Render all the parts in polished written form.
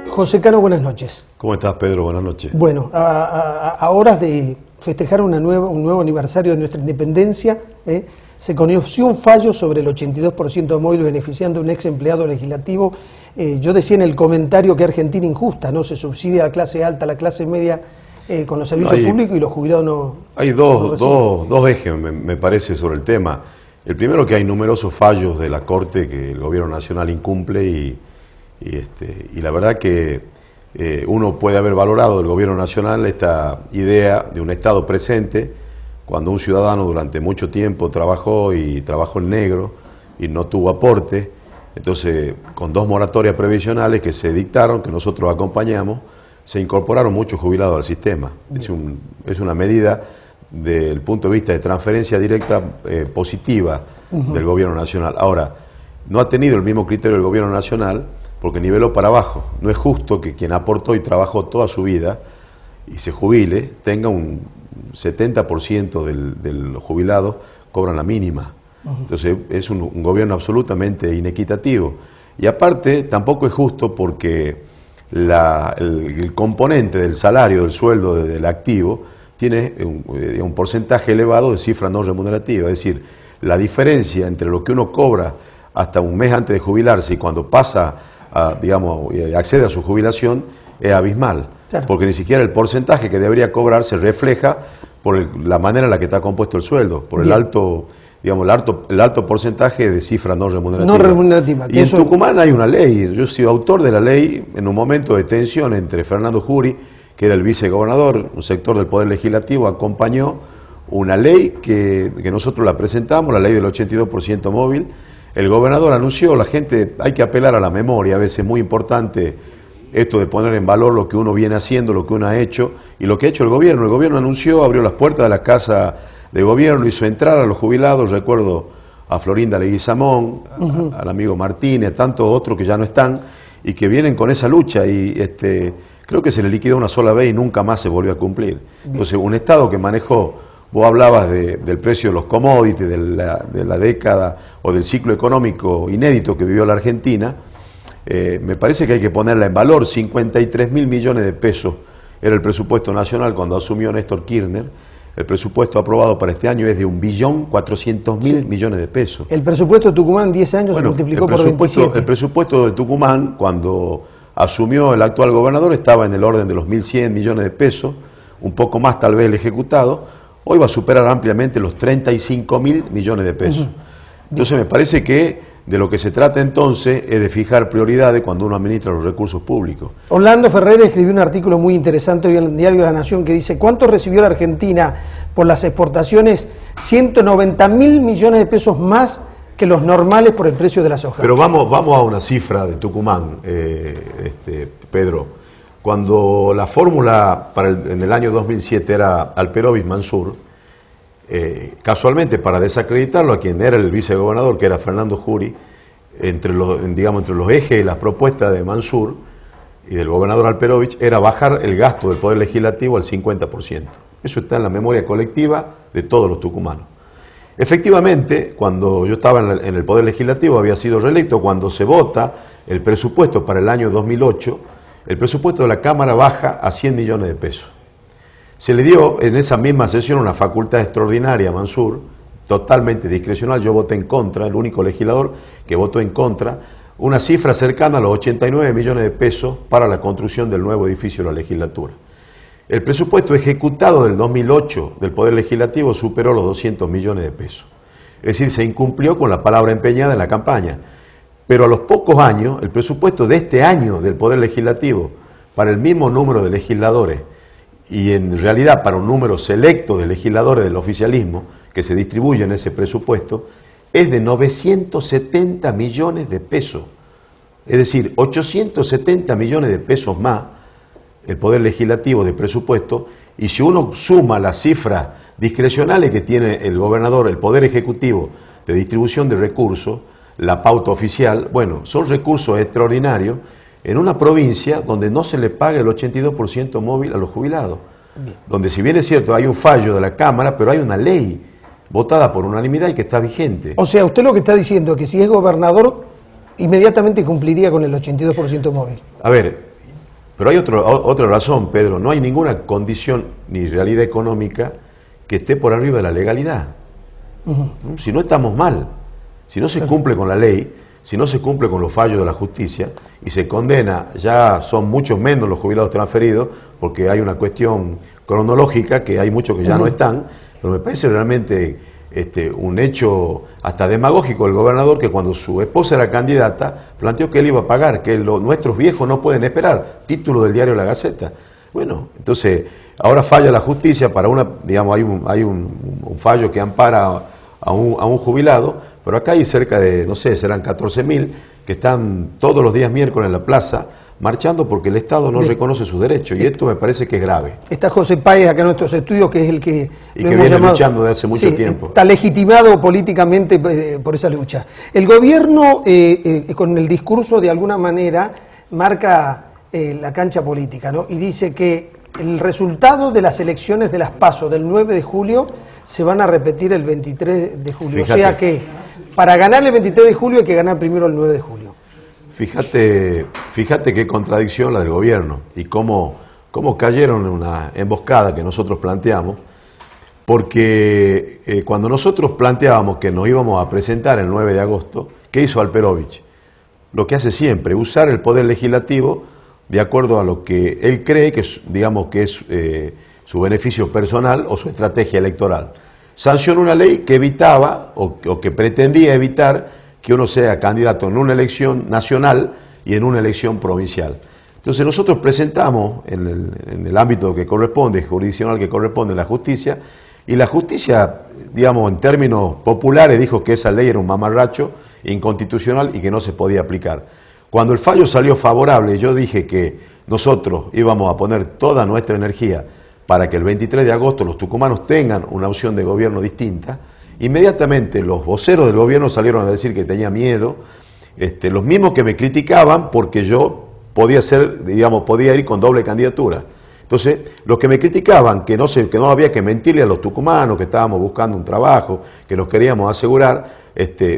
José Cano, buenas noches. ¿Cómo estás, Pedro? Buenas noches. Bueno, a horas de festejar un nuevo aniversario de nuestra independencia, se conoció un fallo sobre el 82% de móvil beneficiando a un ex empleado legislativo. Yo decía en el comentario que Argentina injusta, ¿no? Se subsidia a la clase alta, a la clase media con los servicios públicos y los jubilados no. Hay dos ejes, me parece, sobre el tema. El primero, que hay numerosos fallos de la Corte que el Gobierno Nacional incumple y la verdad que uno puede haber valorado del Gobierno Nacional esta idea de un Estado presente cuando un ciudadano durante mucho tiempo trabajó en negro y no tuvo aporte. Entonces, con 2 moratorias previsionales que se dictaron, que nosotros acompañamos, se incorporaron muchos jubilados al sistema. Es una medida del punto de vista de transferencia directa positiva del Gobierno Nacional. Ahora, no ha tenido el mismo criterio del Gobierno Nacional porque niveló para abajo. No es justo que quien aportó y trabajó toda su vida y se jubile, tenga un 70% de los jubilados cobran la mínima. Entonces es un gobierno absolutamente inequitativo. Y aparte tampoco es justo porque el componente del salario, del sueldo del activo, tiene un porcentaje elevado de cifra no remunerativa. Es decir, la diferencia entre lo que uno cobra hasta un mes antes de jubilarse y cuando pasa accede a su jubilación es abismal. Claro. Porque ni siquiera el porcentaje que debería cobrar se refleja por la manera en la que está compuesto el sueldo, por el alto porcentaje de cifra no remunerativa. No remunerativa. Y en Tucumán hay una ley, yo he sido autor de la ley en un momento de tensión entre Fernando Jury, que era el vicegobernador, un sector del Poder Legislativo, acompañó una ley que nosotros la presentamos, la ley del 82% móvil. El gobernador anunció, la gente, hay que apelar a la memoria, a veces es muy importante esto de poner en valor lo que uno viene haciendo, lo que uno ha hecho y lo que ha hecho el gobierno. El gobierno anunció, abrió las puertas de la Casa de Gobierno, hizo entrar a los jubilados, recuerdo a Florinda Leguizamón, al amigo Martínez, tantos otros que ya no están y que vienen con esa lucha y creo que se le liquidó una sola vez y nunca más se volvió a cumplir. Entonces, un Estado que manejó, vos hablabas del precio de los commodities, de la década o del ciclo económico inédito que vivió la Argentina, me parece que hay que ponerla en valor. 53.000 millones de pesos era el presupuesto nacional cuando asumió Néstor Kirchner. El presupuesto aprobado para este año es de 1.400.000 millones de pesos. El presupuesto de Tucumán en 10 años se multiplicó por 27. El presupuesto de Tucumán, cuando asumió el actual gobernador, estaba en el orden de los 1.100 millones de pesos, un poco más tal vez el ejecutado. Hoy va a superar ampliamente los 35.000 millones de pesos. Entonces me parece que de lo que se trata entonces es de fijar prioridades cuando uno administra los recursos públicos. Orlando Ferrer escribió un artículo muy interesante hoy en el diario La Nación que dice: ¿cuánto recibió la Argentina por las exportaciones? 190.000 millones de pesos más que los normales por el precio de la soja. Pero vamos a una cifra de Tucumán, Pedro. Cuando la fórmula en el año 2007 era Alperovich Mansur, casualmente para desacreditarlo a quien era el vicegobernador, que era Fernando Jury, entre los ejes de las propuestas de Mansur y del gobernador Alperovich era bajar el gasto del Poder Legislativo al 50%. Eso está en la memoria colectiva de todos los tucumanos. Efectivamente, cuando yo estaba en el Poder Legislativo, había sido reelecto, cuando se vota el presupuesto para el año 2008, el presupuesto de la Cámara baja a 100 millones de pesos. Se le dio en esa misma sesión una facultad extraordinaria a Mansur, totalmente discrecional. Yo voté en contra, el único legislador que votó en contra, una cifra cercana a los 89 millones de pesos para la construcción del nuevo edificio de la legislatura. El presupuesto ejecutado del 2008 del Poder Legislativo superó los 200 millones de pesos. Es decir, se incumplió con la palabra empeñada en la campaña. Pero a los pocos años, el presupuesto de este año del Poder Legislativo, para el mismo número de legisladores, y en realidad para un número selecto de legisladores del oficialismo, que se distribuye en ese presupuesto, es de 970 millones de pesos. Es decir, 870 millones de pesos más el Poder Legislativo de presupuesto, y si uno suma las cifras discrecionales que tiene el gobernador, el Poder Ejecutivo de distribución de recursos, la pauta oficial, bueno, son recursos extraordinarios en una provincia donde no se le paga el 82% móvil a los jubilados. Bien. Donde, si bien es cierto, hay un fallo de la Cámara, pero hay una ley votada por unanimidad y que está vigente. O sea, usted lo que está diciendo es que si es gobernador inmediatamente cumpliría con el 82% móvil. A ver, pero hay otra razón, Pedro. No hay ninguna condición ni realidad económica que esté por arriba de la legalidad. Si no estamos mal, si no se cumple con la ley, si no se cumple con los fallos de la justicia y se condena, ya son muchos menos los jubilados transferidos, porque hay una cuestión cronológica que hay muchos que ya no están, pero me parece realmente un hecho hasta demagógico del gobernador que cuando su esposa era candidata planteó que él iba a pagar, que nuestros viejos no pueden esperar, título del diario La Gaceta. Bueno, entonces ahora falla la justicia para digamos, hay un fallo que ampara a un jubilado, pero acá hay cerca de, no sé, serán 14.000 que están todos los días miércoles en la plaza marchando porque el Estado no reconoce sus derechos, y esto me parece que es grave. Está José Páez acá en nuestros estudios, que es el que... Y que viene luchando desde hace mucho tiempo. Está legitimado políticamente por esa lucha. El gobierno, con el discurso, de alguna manera, marca la cancha política, ¿no? Y dice que el resultado de las elecciones de las PASO del 9 de julio se van a repetir el 23 de julio. Fíjate. O sea que para ganar el 23 de julio hay que ganar primero el 9 de julio. Fíjate qué contradicción la del gobierno y cómo cayeron en una emboscada que nosotros planteamos, porque cuando nosotros planteábamos que nos íbamos a presentar el 9 de agosto, ¿qué hizo Alperovich? Lo que hace siempre, usar el poder legislativo de acuerdo a lo que él cree que es su beneficio personal o su estrategia electoral. Sancionó una ley que evitaba o que pretendía evitar que uno sea candidato en una elección nacional y en una elección provincial. Entonces nosotros presentamos en el ámbito que corresponde, jurisdiccional que corresponde a la justicia, y la justicia, digamos, en términos populares, dijo que esa ley era un mamarracho, inconstitucional y que no se podía aplicar. Cuando el fallo salió favorable, yo dije que nosotros íbamos a poner toda nuestra energía para que el 23 de agosto los tucumanos tengan una opción de gobierno distinta. Inmediatamente los voceros del gobierno salieron a decir que tenía miedo, los mismos que me criticaban porque yo podía ir con doble candidatura. Entonces, los que me criticaban que no había que mentirle a los tucumanos, que estábamos buscando un trabajo, que los queríamos asegurar,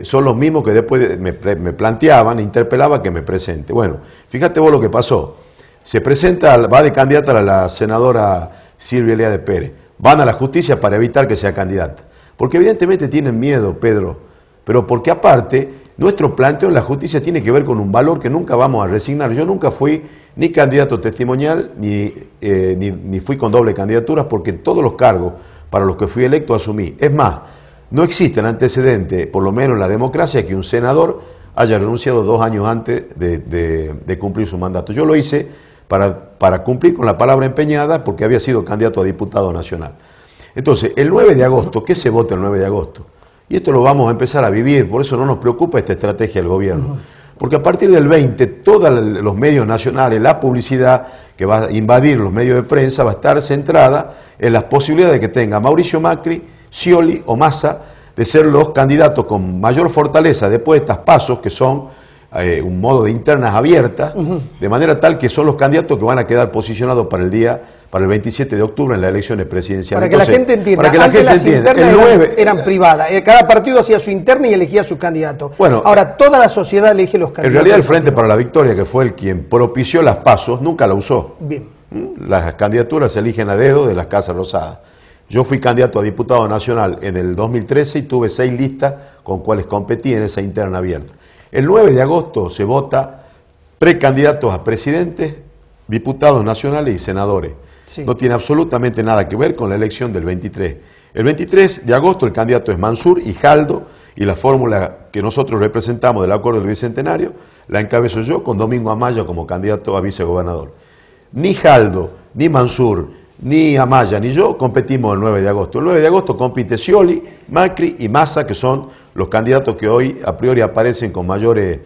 son los mismos que después me planteaban, interpelaban que me presente. Bueno, fíjate vos lo que pasó. Se presenta, va de candidata a la senadora Silvia Eliade Pérez. Van a la justicia para evitar que sea candidata. Porque evidentemente tienen miedo, Pedro, pero porque aparte nuestro planteo en la justicia tiene que ver con un valor que nunca vamos a resignar. Yo nunca fui ni candidato testimonial, ni fui con doble candidatura, porque todos los cargos para los que fui electo asumí. Es más, no existe el antecedente, por lo menos en la democracia, que un senador haya renunciado 2 años antes de cumplir su mandato. Yo lo hice para cumplir con la palabra empeñada, porque había sido candidato a diputado nacional. Entonces, el 9 de agosto, ¿qué se vota el 9 de agosto? Y esto lo vamos a empezar a vivir, por eso no nos preocupa esta estrategia del gobierno. Porque a partir del 20, todos los medios nacionales, la publicidad que va a invadir los medios de prensa va a estar centrada en las posibilidades que tenga Mauricio Macri, Scioli o Massa de ser los candidatos con mayor fortaleza después de estas PASO, que son un modo de internas abiertas, de manera tal que son los candidatos que van a quedar posicionados para el 27 de octubre en las elecciones presidenciales. Para que la gente entienda, para que la gente entienda, el 9 eran privadas, cada partido hacía su interna y elegía sus candidatos. Bueno, ahora toda la sociedad elige los candidatos. En realidad el Frente para la Victoria, que fue el quien propició las PASO, nunca la usó. Bien. Las candidaturas se eligen a dedo de las Casas Rosadas. Yo fui candidato a diputado nacional en el 2013 y tuve 6 listas con cuales competí en esa interna abierta. El 9 de agosto se vota precandidatos a presidentes, diputados nacionales y senadores. Sí. No tiene absolutamente nada que ver con la elección del 23. El 23 de agosto el candidato es Mansur y Jaldo, y la fórmula que nosotros representamos del acuerdo del Bicentenario la encabezo yo con Domingo Amaya como candidato a vicegobernador. Ni Jaldo, ni Mansur, ni Amaya, ni yo competimos el 9 de agosto. El 9 de agosto compite Scioli, Macri y Massa, que son los candidatos que hoy a priori aparecen con mayores,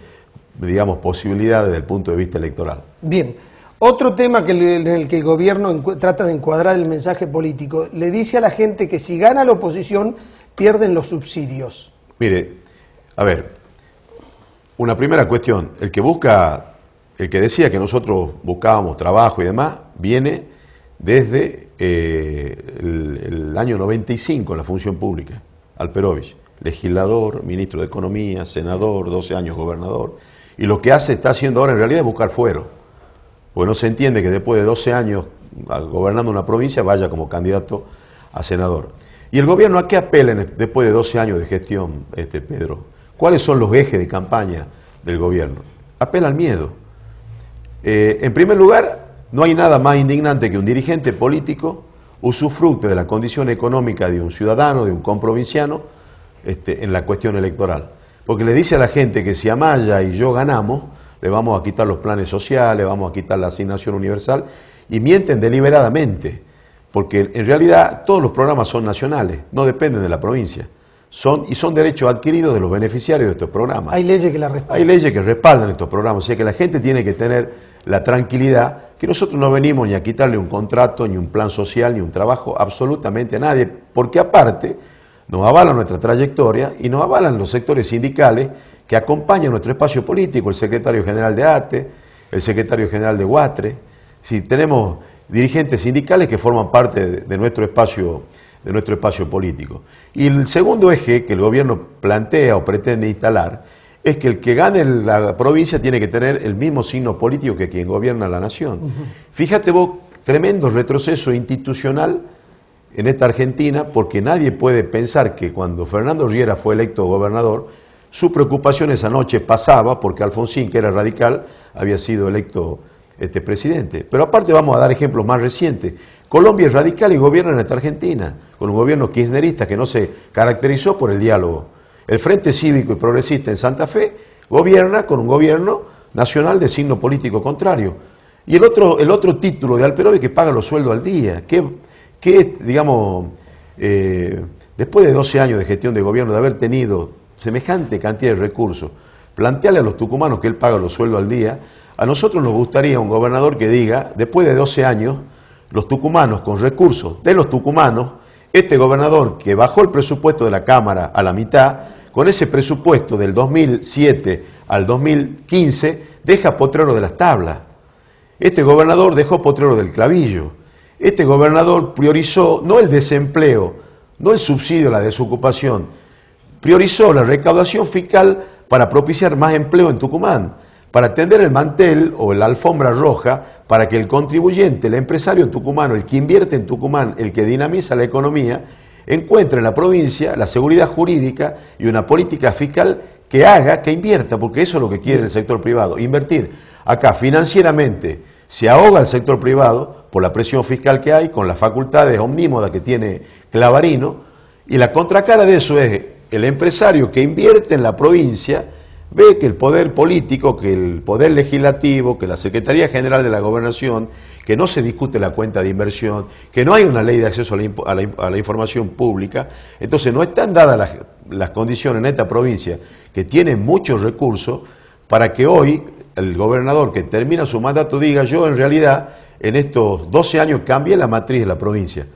digamos, posibilidades desde el punto de vista electoral. Bien. Otro tema en el que el gobierno trata de encuadrar el mensaje político, le dice a la gente que si gana la oposición, pierden los subsidios. Mire, a ver, una primera cuestión, el que decía que nosotros buscábamos trabajo y demás, viene desde el año 95 en la función pública, Alperovich, legislador, ministro de Economía, senador, 12 años gobernador. Y lo que está haciendo ahora en realidad es buscar fuero. Porque no se entiende que después de 12 años gobernando una provincia vaya como candidato a senador. ¿Y el gobierno a qué apela después de 12 años de gestión, Pedro? ¿Cuáles son los ejes de campaña del gobierno? Apela al miedo. En primer lugar, no hay nada más indignante que un dirigente político usufructe de la condición económica de un ciudadano, de un comprovinciano, en la cuestión electoral. Porque le dice a la gente que si Amaya y yo ganamos, le vamos a quitar los planes sociales, vamos a quitar la asignación universal, y mienten deliberadamente, porque en realidad todos los programas son nacionales, no dependen de la provincia, son derechos adquiridos de los beneficiarios de estos programas. Hay leyes que la respaldan. Hay leyes que respaldan estos programas, o sea que la gente tiene que tener la tranquilidad que nosotros no venimos ni a quitarle un contrato, ni un plan social, ni un trabajo absolutamente a nadie, porque aparte nos avalan nuestra trayectoria y nos avalan los sectores sindicales que acompañan nuestro espacio político, el secretario general de ATE, el secretario general de UATRE. Si tenemos dirigentes sindicales que forman parte de nuestro espacio político. Y el segundo eje que el gobierno plantea o pretende instalar es que el que gane la provincia tiene que tener el mismo signo político que quien gobierna la nación. Fíjate vos, tremendo retroceso institucional en esta Argentina, porque nadie puede pensar que cuando Fernando Riera fue electo gobernador, su preocupación esa noche pasaba porque Alfonsín, que era radical, había sido electo presidente. Pero aparte vamos a dar ejemplos más recientes. Colombia es radical y gobierna en esta Argentina, con un gobierno kirchnerista que no se caracterizó por el diálogo. El Frente Cívico y Progresista en Santa Fe gobierna con un gobierno nacional de signo político contrario. Y el otro título de Alperovi que paga los sueldos al día, que digamos, después de 12 años de gestión de gobierno, de haber tenido semejante cantidad de recursos, plantearle a los tucumanos que él paga los sueldos al día, a nosotros nos gustaría un gobernador que diga, después de 12 años, los tucumanos con recursos de los tucumanos, este gobernador que bajó el presupuesto de la Cámara a la mitad, con ese presupuesto del 2007 al 2015, deja Potrero de las Tablas. Este gobernador dejó Potrero del Clavillo. Este gobernador priorizó no el desempleo, no el subsidio a la desocupación, priorizó la recaudación fiscal para propiciar más empleo en Tucumán, para tender el mantel o la alfombra roja para que el contribuyente, el empresario tucumano, el que invierte en Tucumán, el que dinamiza la economía, encuentre en la provincia la seguridad jurídica y una política fiscal que haga, que invierta, porque eso es lo que quiere el sector privado, invertir. Acá financieramente se ahoga el sector privado por la presión fiscal que hay, con las facultades omnímodas que tiene Clavarino, y la contracara de eso es el empresario que invierte en la provincia, ve que el poder político, que el poder legislativo, que la Secretaría General de la Gobernación, que no se discute la cuenta de inversión, que no hay una ley de acceso a la información pública, entonces no están dadas las condiciones en esta provincia, que tiene muchos recursos, para que hoy el gobernador que termina su mandato diga, yo en realidad en estos 12 años cambié la matriz de la provincia,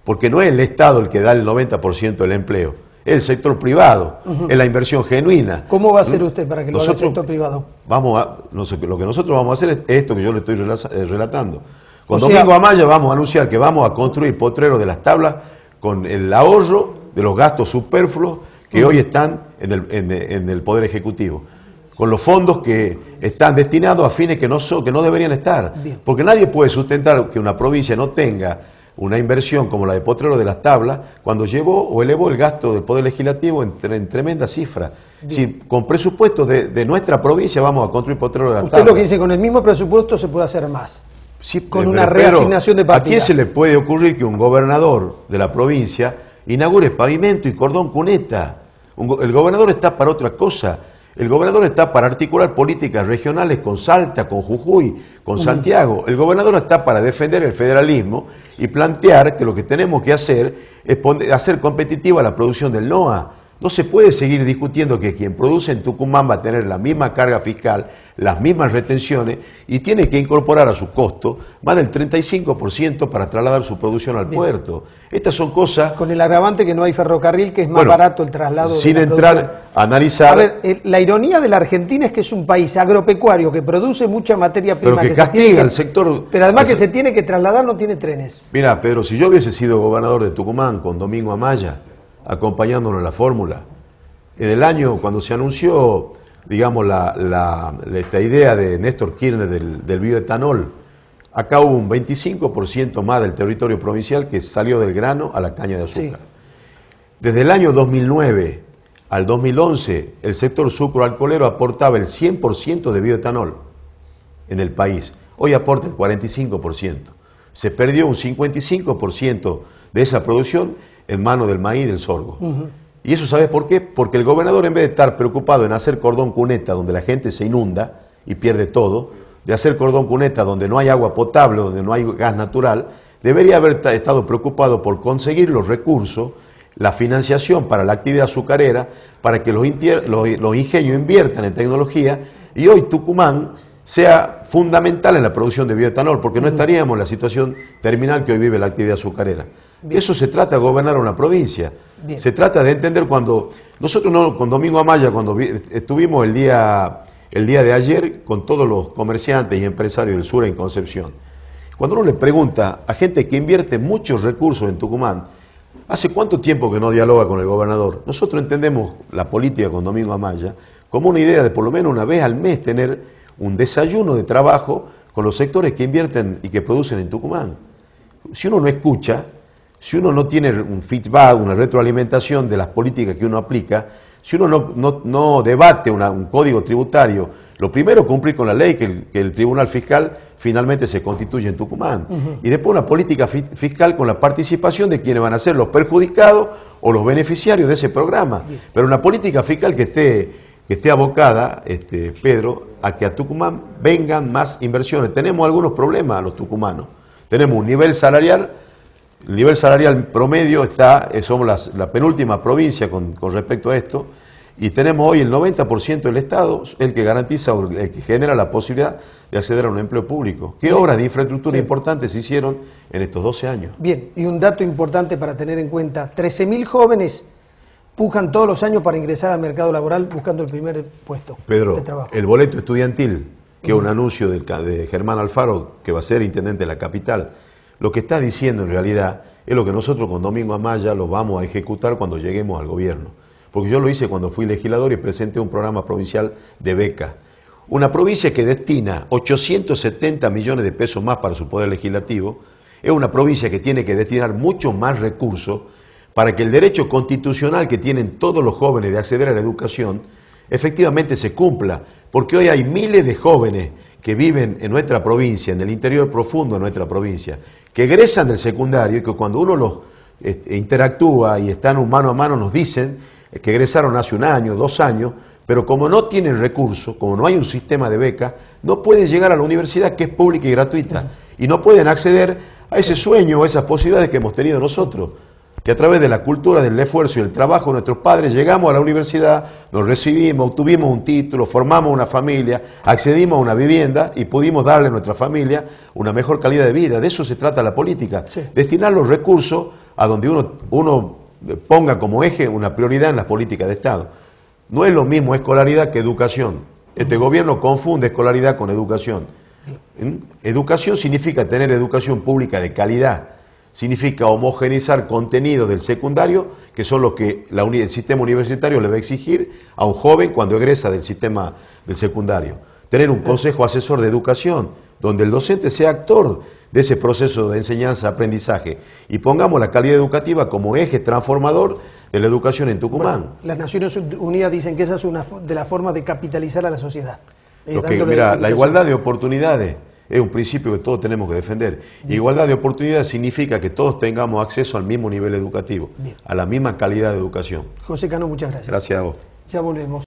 porque no es el Estado el que da el 90% del empleo, es el sector privado, es la inversión genuina. ¿Cómo va a hacer usted para que lo haga el sector privado? Lo que nosotros vamos a hacer es esto que yo le estoy relatando. Con Domingo Amaya vamos a anunciar que vamos a construir Potrero de las Tablas con el ahorro de los gastos superfluos que hoy están en el Poder Ejecutivo, con los fondos que están destinados a fines que no deberían estar. Bien. Porque nadie puede sustentar que una provincia no tenga una inversión como la de Potrero de las Tablas, cuando llevó o elevó el gasto del Poder Legislativo en tremenda cifra. Si con presupuesto de nuestra provincia vamos a construir Potrero de las Tablas. Usted lo que dice, con el mismo presupuesto se puede hacer más. Sí, con una reasignación de partida. ¿A quién se le puede ocurrir que un gobernador de la provincia inaugure pavimento y cordón cuneta? El gobernador está para otra cosa. El gobernador está para articular políticas regionales con Salta, con Jujuy, con Santiago. El gobernador está para defender el federalismo y plantear que lo que tenemos que hacer es hacer competitiva la producción del NOA. No se puede seguir discutiendo que quien produce en Tucumán va a tener la misma carga fiscal, las mismas retenciones y tiene que incorporar a su costo más del 35% para trasladar su producción al puerto. Estas son cosas... Con el agravante que no hay ferrocarril, que es más barato el traslado. Sin entrar a analizar... A ver, la ironía de la Argentina es que es un país agropecuario que produce mucha materia prima. Pero que castiga al sector... Pero además que se tiene que trasladar, no tiene trenes. Mira, Pedro, si yo hubiese sido gobernador de Tucumán con Domingo Amaya, acompañándonos en la fórmula, en el año cuando se anunció digamos, esta idea de Néstor Kirchner del bioetanol, acá hubo un 25% más del territorio provincial que salió del grano a la caña de azúcar. Sí. Desde el año 2009 al 2011, el sector sucroalcoholero aportaba el 100% de bioetanol en el país. Hoy aporta el 45%. Se perdió un 55% de esa producción en manos del maíz y del sorgo. ¿Y eso sabes por qué? Porque el gobernador, en vez de estar preocupado en hacer cordón cuneta donde la gente se inunda y pierde todo, de hacer cordón cuneta donde no hay agua potable, donde no hay gas natural, debería haber estado preocupado por conseguir los recursos, la financiación para la actividad azucarera, para que los ingenios inviertan en tecnología y hoy Tucumán sea fundamental en la producción de bioetanol, porque no estaríamos en la situación terminal que hoy vive la actividad azucarera. Bien. Eso se trata de gobernar una provincia. Bien. Se trata de entender cuando... Nosotros con Domingo Amaya, cuando estuvimos el día de ayer con todos los comerciantes y empresarios del sur en Concepción, cuando uno le pregunta a gente que invierte muchos recursos en Tucumán, ¿hace cuánto tiempo que no dialoga con el gobernador? Nosotros entendemos la política con Domingo Amaya como una idea de por lo menos una vez al mes tener un desayuno de trabajo con los sectores que invierten y que producen en Tucumán. Si uno no escucha, si uno no tiene un feedback, una retroalimentación de las políticas que uno aplica, si uno no debate un código tributario, lo primero es cumplir con la ley, que el Tribunal Fiscal finalmente se constituye en Tucumán. Y después una política fiscal con la participación de quienes van a ser los perjudicados o los beneficiarios de ese programa. Pero una política fiscal que esté abocada, Pedro, a que a Tucumán vengan más inversiones. Tenemos algunos problemas los tucumanos. Tenemos un nivel salarial, el nivel salarial promedio somos la penúltima provincia con respecto a esto, y tenemos hoy el 90% del Estado, el que garantiza, el que genera la posibilidad de acceder a un empleo público. ¿Qué obras de infraestructura importantes se hicieron en estos 12 años? Bien, y un dato importante para tener en cuenta, 13.000 jóvenes pujan todos los años para ingresar al mercado laboral buscando el primer puesto de trabajo. El boleto estudiantil, que es un anuncio de Germán Alfaro, que va a ser intendente de la capital, lo que está diciendo en realidad es lo que nosotros con Domingo Amaya lo vamos a ejecutar cuando lleguemos al gobierno. Porque yo lo hice cuando fui legislador y presenté un programa provincial de beca. Una provincia que destina 870 millones de pesos más para su poder legislativo, es una provincia que tiene que destinar mucho más recursos para que el derecho constitucional que tienen todos los jóvenes de acceder a la educación efectivamente se cumpla. Porque hoy hay miles de jóvenes que viven en nuestra provincia, en el interior profundo de nuestra provincia, que egresan del secundario y que cuando uno los interactúa y están mano a mano nos dicen que egresaron hace 1 año, 2 años, pero como no tienen recursos, como no hay un sistema de beca, no pueden llegar a la universidad que es pública y gratuita y no pueden acceder a ese sueño o a esas posibilidades que hemos tenido nosotros, que a través de la cultura, del esfuerzo y el trabajo de nuestros padres llegamos a la universidad, nos recibimos, obtuvimos un título, formamos una familia, accedimos a una vivienda y pudimos darle a nuestra familia una mejor calidad de vida. De eso se trata la política, destinar los recursos a donde uno ponga como eje una prioridad en las políticas de Estado. No es lo mismo escolaridad que educación. Este gobierno confunde escolaridad con educación. Educación significa tener educación pública de calidad. Significa homogeneizar contenidos del secundario, que son los que el sistema universitario le va a exigir a un joven cuando egresa del sistema del secundario. Tener un consejo asesor de educación, donde el docente sea actor de ese proceso de enseñanza-aprendizaje y pongamos la calidad educativa como eje transformador de la educación en Tucumán. Bueno, las Naciones Unidas dicen que esa es una de las formas de capitalizar a la sociedad. Mira, la igualdad de oportunidades es un principio que todos tenemos que defender. Igualdad de oportunidades significa que todos tengamos acceso al mismo nivel educativo, a la misma calidad de educación. José Cano, muchas gracias. Gracias a vos. Ya volvemos.